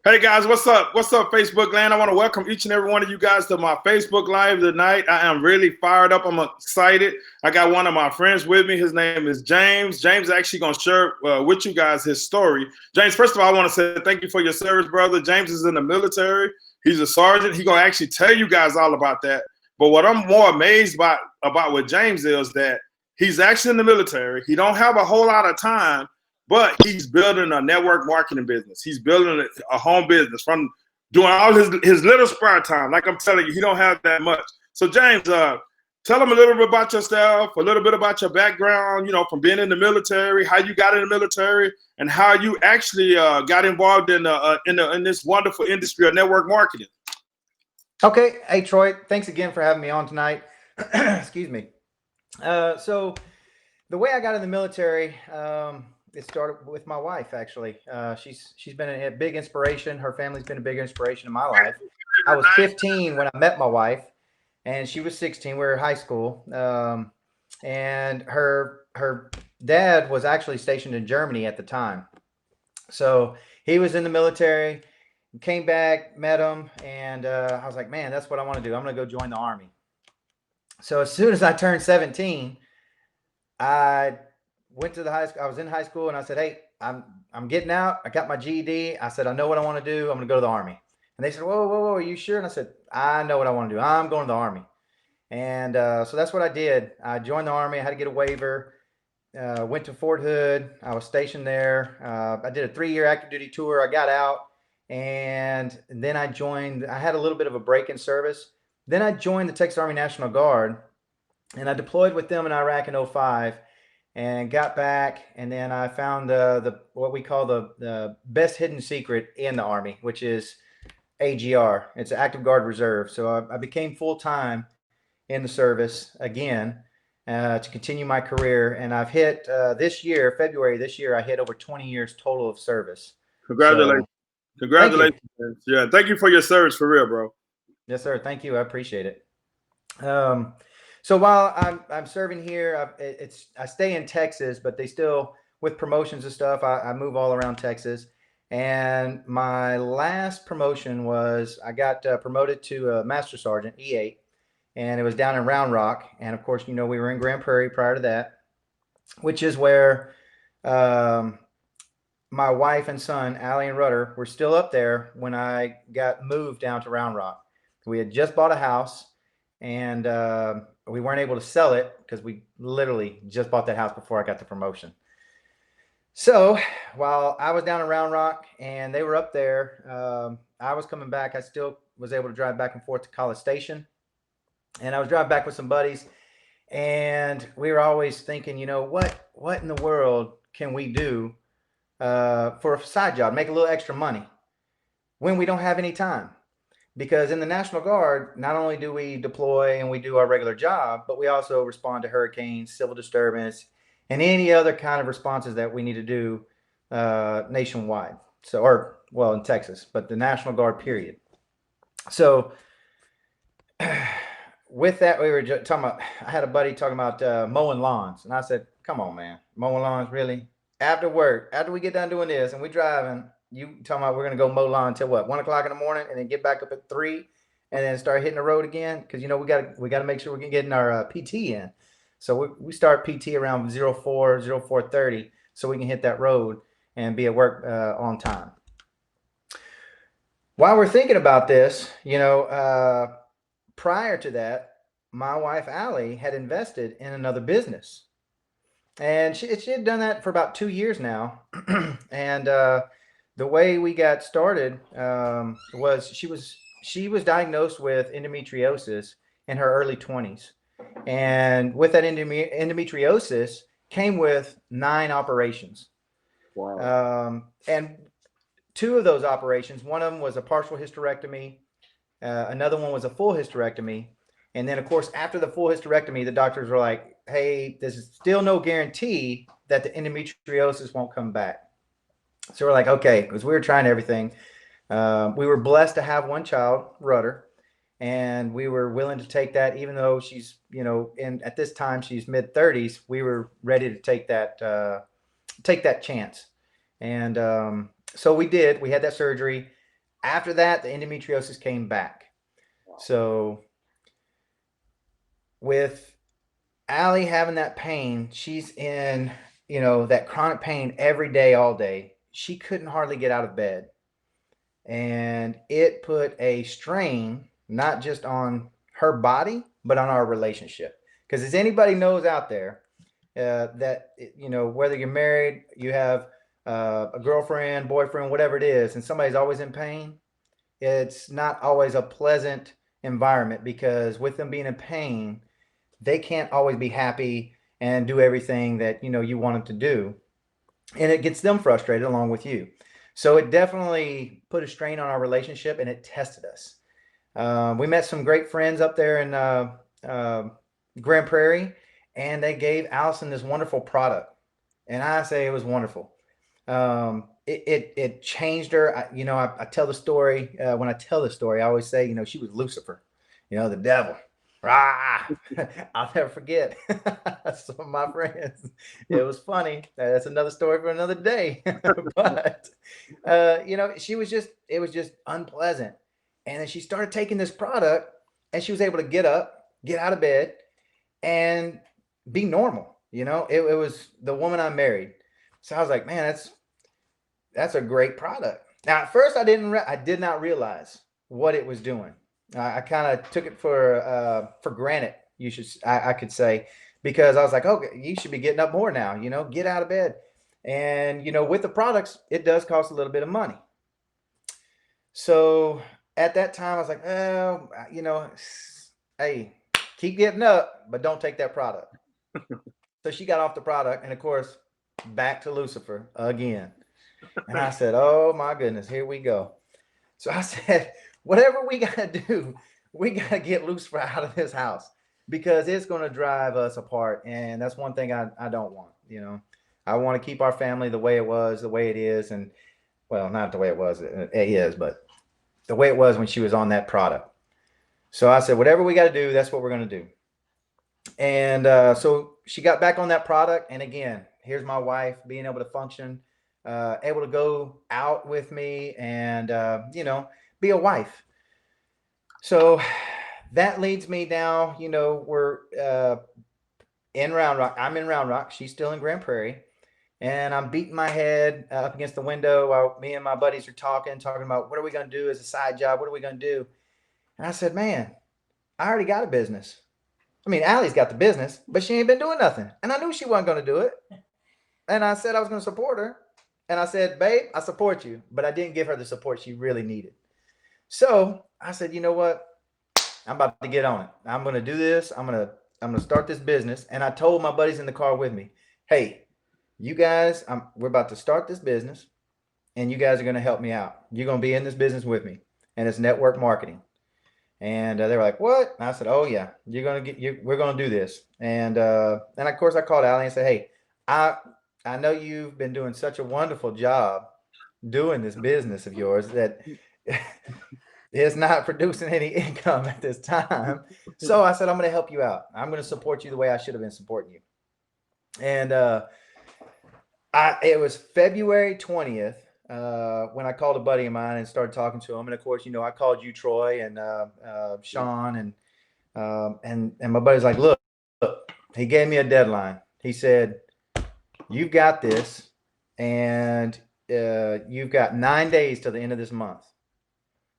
Hey guys, what's up? What's up, Facebook land? I want to welcome each and every one of you guys to my Facebook Live tonight. I am really fired up. I'm excited. I got one of my friends with me. His name is James. James is actually going to share with you guys his story. James, first of all, I want to say thank you for your service, brother. James is in the military. He's a sergeant. He's going to actually tell you guys all about that. But what I'm more amazed about with James is that he's actually in the military. He don't have a whole lot of time, but he's building a network marketing business. He's building a home business from doing all his little spare time. Like I'm telling you, he don't have that much. So James, tell him a little bit about yourself, a little bit about your background, from being in the military, how you got in the military, and how you actually got involved in this wonderful industry of network marketing. Okay. Hey, Troy, thanks again for having me on tonight. Excuse me. So the way I got in the military, it started with my wife, actually. She's been a big inspiration. Her family's been a big inspiration in my life. I was 15 when I met my wife, and she was 16. We were in high school. And her dad was actually stationed in Germany at the time. So he was in the military, came back, met him, and I was like, man, that's what I want to do. I'm going to go join the Army. So as soon as I turned 17, I went to the high school. I was in high school, and I said, hey, I'm getting out. I got my GED. I said, I know what I want to do. I'm going to go to the Army. And they said, whoa, are you sure? And I said, I know what I want to do. I'm going to the Army. And so that's what I did. I joined the Army. I had to get a waiver. Went to Fort Hood. I was stationed there. I did a 3-year active duty tour. I got out, and then I joined. I had a little bit of a break in service. Then I joined the Texas Army National Guard, and I deployed with them in Iraq in 2005. And got back, and then I found the what we call the best hidden secret in the Army, which is AGR. It's Active Guard Reserve. So I became full-time in the service again to continue my career, and I've hit this year, February this year, I hit over 20 years total of service. Congratulations. So, congratulations. Yeah, thank you for your service, for real, bro. Yes, sir. Thank you. I appreciate it. So while I'm serving here, I stay in Texas, but they still, with promotions and stuff, I move all around Texas. And my last promotion was I got promoted to a Master Sergeant, E8, and it was down in Round Rock. And of course, we were in Grand Prairie prior to that, which is where my wife and son, Allie and Rudder, were still up there when I got moved down to Round Rock. We had just bought a house, and we weren't able to sell it because we literally just bought that house before I got the promotion. So while I was down in Round Rock and they were up there, I was coming back. I still was able to drive back and forth to College Station. And I was driving back with some buddies. And we were always thinking, what in the world can we do for a side job, make a little extra money when we don't have any time? Because in the National Guard, not only do we deploy and we do our regular job, but we also respond to hurricanes, civil disturbance, and any other kind of responses that we need to do nationwide. So, in Texas, but the National Guard, period. So with that, we were just talking about, I had a buddy talking about mowing lawns. And I said, come on, man, mowing lawns, really? After work, after we get done doing this and we driving, you talking about we're going to go mow lawn until what, 1 o'clock in the morning, and then get back up at 3 and then start hitting the road again? Because, we got to make sure we're getting our PT in. So we start PT around 04:30 so we can hit that road and be at work on time. While we're thinking about this, prior to that, my wife, Allie, had invested in another business. And she had done that for about 2 years now. And the way we got started was she was diagnosed with endometriosis in her early 20s. And with that endometriosis came with 9 operations. Wow. And 2 of those operations, one of them was a partial hysterectomy. Another one was a full hysterectomy. And then, of course, after the full hysterectomy, the doctors were like, hey, there's still no guarantee that the endometriosis won't come back. So we're like, okay, because we were trying everything. We were blessed to have one child, Rudder, and we were willing to take that, even though she's, at this time she's mid-30s. We were ready to take that chance. And so we did. We had that surgery. After that, the endometriosis came back. So with Allie having that pain, she's in, that chronic pain every day, all day. She couldn't hardly get out of bed. And it put a strain, not just on her body, but on our relationship. Because as anybody knows out there, that, whether you're married, you have a girlfriend, boyfriend, whatever it is, and somebody's always in pain, it's not always a pleasant environment, because with them being in pain, they can't always be happy and do everything that you want them to do, and it gets them frustrated along with you. So it definitely put a strain on our relationship, and it tested us. We met some great friends up there in Grand Prairie, and they gave Allison this wonderful product, and I say it was wonderful. It changed her. I tell the story. When I tell the story, I always say, she was Lucifer, the devil. Rah! I'll never forget. Some of my friends. It was funny. That's another story for another day. But she was just. It was just unpleasant. And then she started taking this product, and she was able to get up, get out of bed, and be normal. It was the woman I married. So I was like, man, that's a great product. Now, at first, I did not realize what it was doing. I kind of took it for granted. I could say, because I was like, okay, you should be getting up more now. Get out of bed, and with the products, it does cost a little bit of money. So at that time, I was like, oh, hey, keep getting up, but don't take that product. So she got off the product, and of course, back to Lucifer again. And I said, oh my goodness, here we go. So I said, whatever we got to do, we got to get Lucifer out of this house, because it's going to drive us apart. And that's one thing I don't want. I want to keep our family the way it was, the way it is. And well, not the way it was, it is, but the way it was when she was on that product. So I said, whatever we got to do, that's what we're going to do. And so she got back on that product. And again, here's my wife being able to function, able to go out with me, and, be a wife. So that leads me now, we're in Round Rock. I'm in Round Rock. She's still in Grand Prairie. And I'm beating my head up against the window while me and my buddies are talking about what are we going to do as a side job? What are we going to do? And I said, man, I already got a business. I mean, Allie's got the business, but she ain't been doing nothing. And I knew she wasn't going to do it. And I said I was going to support her. And I said, babe, I support you. But I didn't give her the support she really needed. So I said, you know what? I'm about to get on it. I'm going to do this. I'm going to start this business. And I told my buddies in the car with me, hey, you guys, we're about to start this business, and you guys are going to help me out. You're going to be in this business with me, and it's network marketing. And they were like, what? And I said, oh yeah, we're going to do this. And of course I called Allie and said, hey, I know you've been doing such a wonderful job doing this business of yours that it's not producing any income at this time. So I said, I'm going to help you out. I'm going to support you the way I should have been supporting you. And it was February 20th when I called a buddy of mine and started talking to him. And of course, I called you, Troy, and Sean, and my buddy's like, look, he gave me a deadline. He said, you've got this, and you've got 9 days till the end of this month.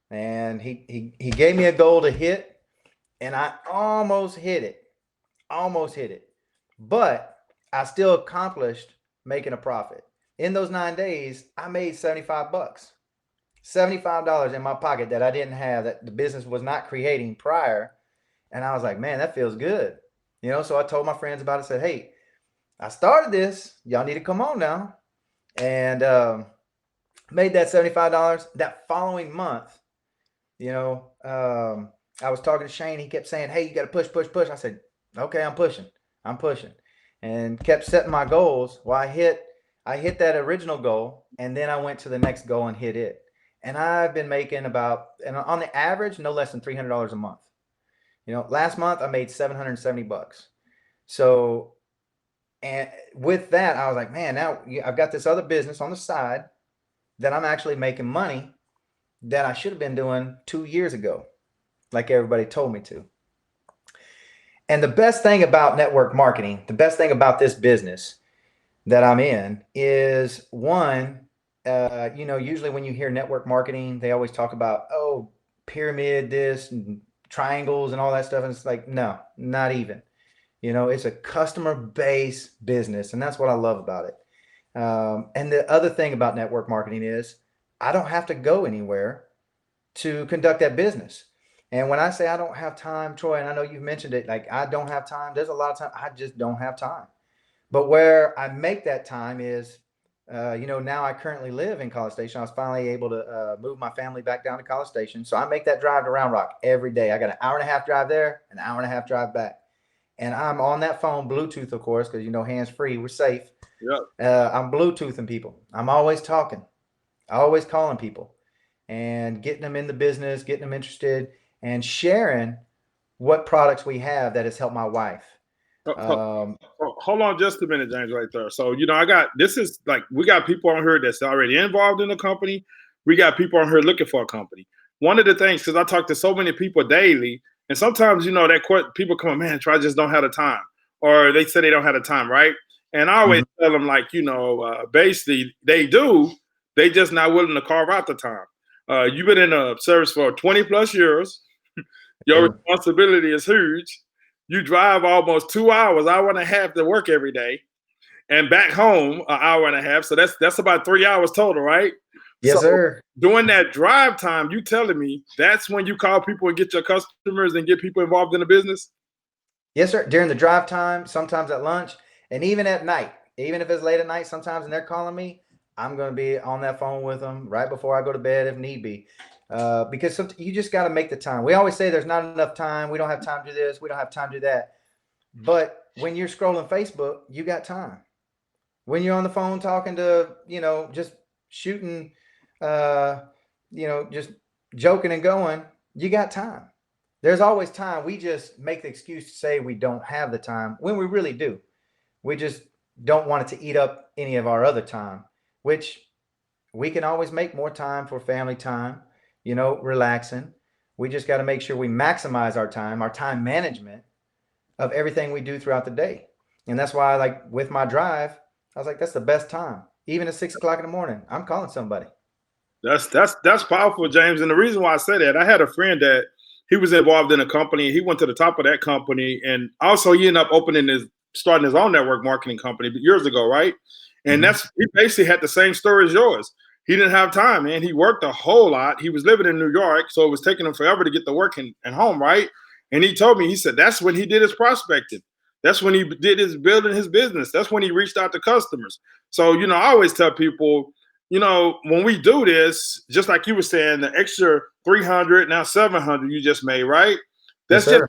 And he gave me a goal to hit, and I almost hit it, but I still accomplished making a profit. In those 9 days, I made $75, $75 in my pocket that I didn't have, that the business was not creating prior. And I was like, man, that feels good. So I told my friends about it, said, hey, I started this. Y'all need to come on now. And made that $75 that following month. I was talking to Shane. He kept saying, hey, you got to push. I said, okay, I'm pushing, and kept setting my goals. Well, I hit that original goal, and then I went to the next goal and hit it. And I've been making and on the average, no less than $300 a month. Last month I made $770. So, and with that, I was like, man, now I've got this other business on the side that I'm actually making money. that I should have been doing 2 years ago, like everybody told me to. And the best thing about network marketing, the best thing about this business that I'm in is one, usually when you hear network marketing, they always talk about, oh, pyramid, this and triangles and all that stuff. And it's like, no, not even. It's a customer base business. And that's what I love about it. And the other thing about network marketing is I don't have to go anywhere to conduct that business. And when I say I don't have time, Troy, and I know you've mentioned it, like I don't have time, there's a lot of time I just don't have time. But where I make that time is, now I currently live in College Station. I was finally able to move my family back down to College Station. So I make that drive to Round Rock every day. I got an hour and a half drive there, an hour and a half drive back. And I'm on that phone, Bluetooth, of course, because, hands free, we're safe. Yep. I'm Bluetoothing people. I'm always talking, always calling people and getting them in the business, getting them interested, and sharing what products we have that has helped my wife. Hold on just a minute, James, right there. So, we got people on here that's already involved in the company. We got people on here looking for a company. One of the things, because I talk to so many people daily, and sometimes, people come, man, I just don't have the time. Or they say they don't have the time, right? And I always tell them, basically, they do. They just not willing to carve out the time. You've been in a service for 20 plus years. Your responsibility is huge. You drive almost 2 hours, hour and a half to work every day, and back home an hour and a half. So that's about 3 hours total, right? Yes, sir. During that drive time, you telling me that's when you call people and get your customers and get people involved in the business? Yes, sir. During the drive time, sometimes at lunch, and even at night, even if it's late at night, sometimes and they're calling me, I'm going to be on that phone with them right before I go to bed if need be. Because you just got to make the time. We always say there's not enough time. We don't have time to do this. We don't have time to do that. But when you're scrolling Facebook, you got time. When you're on the phone talking to, just shooting, just joking and going, you got time. There's always time. We just make the excuse to say we don't have the time when we really do. We just don't want it to eat up any of our other time, which we can always make more time for family time, relaxing. We just got to make sure we maximize our time management of everything we do throughout the day. And that's why, like with my drive, I was like, that's the best time. Even at 6 o'clock in the morning, I'm calling somebody. That's powerful, James. And the reason why I say that, I had a friend that he was involved in a company. He went to the top of that company, and also he ended up starting his own network marketing company years ago, right? And he basically had the same story as yours. He didn't have time, man. He worked a whole lot. He was living in New York, so it was taking him forever to get to work and home, right? And he told me, he said that's when he did his prospecting. That's when he did his building his business. That's when he reached out to customers. So, I always tell people, when we do this, just like you were saying, the extra 300, now 700 you just made, right? That's just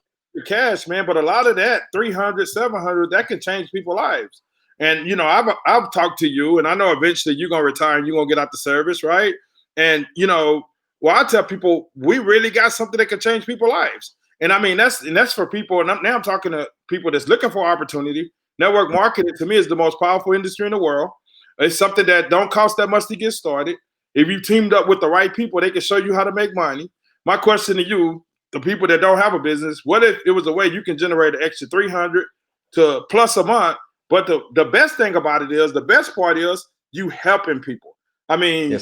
cash, man. But a lot of that 300, 700, that can change people's lives. And, I've talked to you, and I know eventually you're going to retire and you're going to get out the service, right? And, I tell people, we really got something that can change people's lives. And I mean, that's for people. And now I'm talking to people that's looking for opportunity. Network marketing to me is the most powerful industry in the world. It's something that don't cost that much to get started. If you teamed up with the right people, they can show you how to make money. My question to you, the people that don't have a business, what if it was a way you can generate an extra 300 to plus a month? But the best thing about it is, the best part is you helping people. I mean,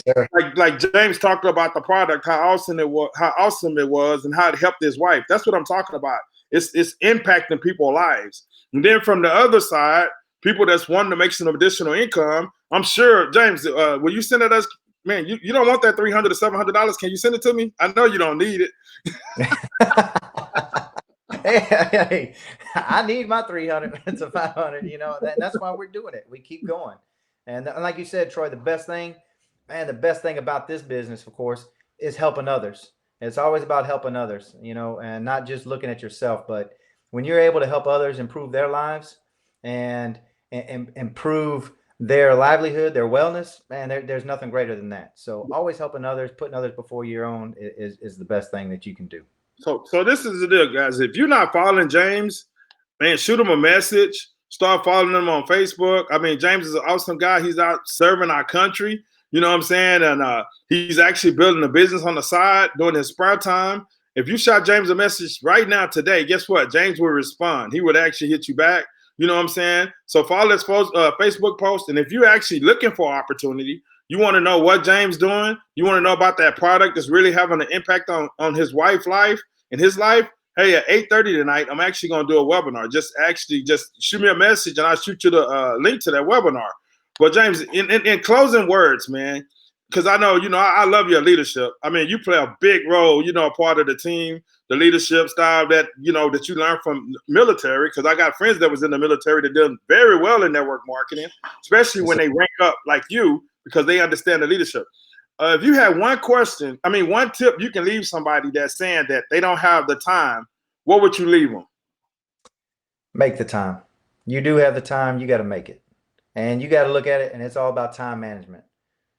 like James talked about the product, how awesome it was, and how it helped his wife. That's what I'm talking about. It's impacting people's lives. And then from the other side, people that's wanting to make some additional income. I'm sure, James, will you send it us? Man, you don't want that $300 to $700. Can you send it to me? I know you don't need it. Hey, I need my 300 to 500. That's why we're doing it. We keep going. And like you said, Troy, the best thing about this business, of course, is helping others. It's always about helping others, and not just looking at yourself. But when you're able to help others improve their lives and improve their livelihood, their wellness, man, there's nothing greater than that. So always helping others, putting others before your own is the best thing that you can do. So this is the deal, guys. If you're not following James, man, shoot him a message. Start following him on Facebook. I mean, James is an awesome guy. He's out serving our country. You know what I'm saying? And he's actually building a business on the side during his spare time. If you shot James a message right now today, guess what? James will respond. He would actually hit you back. You know what I'm saying? So follow this Facebook post. And if you're actually looking for opportunity, you want to know what James doing, you want to know about that product that's really having an impact on his wife's life and his life, hey, at 8:30 tonight, I'm actually going to do a webinar. Just shoot me a message and I'll shoot you the link to that webinar. But James, in closing words, man, because I know, I love your leadership. I mean, you play a big role, a part of the team, the leadership style that, that you learned from military. Because I got friends that was in the military that did very well in network marketing, especially when they rank up like you, because they understand the leadership. If you had one tip you can leave somebody that's saying that they don't have the time, what would you leave them? Make the time. You do have the time, you got to make it. And you got to look at it, and it's all about time management.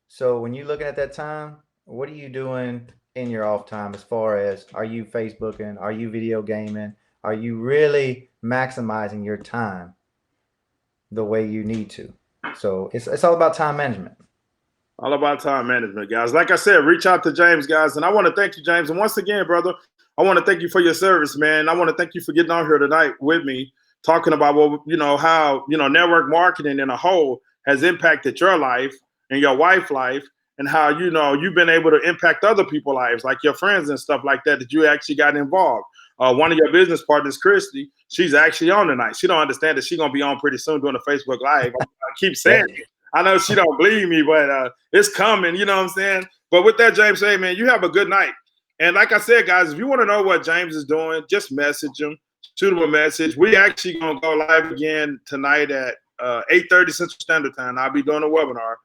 So when you're looking at that time, what are you doing in your off time as far as, are you Facebooking? Are you video gaming? Are you really maximizing your time the way you need to? So it's all about time management. All about time management, guys. Like I said, reach out to James, guys. And I want to thank you, James. And once again, brother, I want to thank you for your service, man. I want to thank you for getting on here tonight with me, talking about how network marketing in a whole has impacted your life and your wife's life, and how you've been able to impact other people's lives, like your friends and stuff like that you actually got involved. One of your business partners, Christy, she's actually on tonight. She don't understand that she's gonna be on pretty soon doing a Facebook Live. I keep saying it. I know she don't believe me, but it's coming. You know what I'm saying? But with that, James, hey man, you have a good night. And like I said, guys, if you want to know what James is doing, just message him. Shoot him a message. We actually gonna go live again tonight at 8:30 Central Standard Time. I'll be doing a webinar.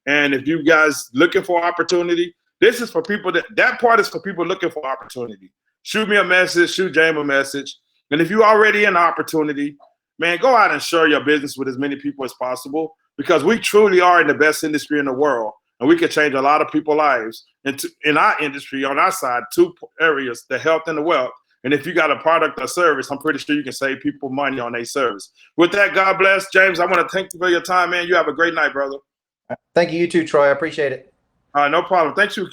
And if you guys looking for opportunity, this is for people that part is for people looking for opportunity. Shoot me a message, shoot James a message. And if you already in opportunity, man, go out and share your business with as many people as possible, because we truly are in the best industry in the world. And we can change a lot of people's lives in our industry, on our side, two areas, the health and the wealth. And if you got a product or service, I'm pretty sure you can save people money on their service. With that, God bless. James, I want to thank you for your time, man. You have a great night, brother. Thank you, you too, Troy. I appreciate it. No problem. Thanks you.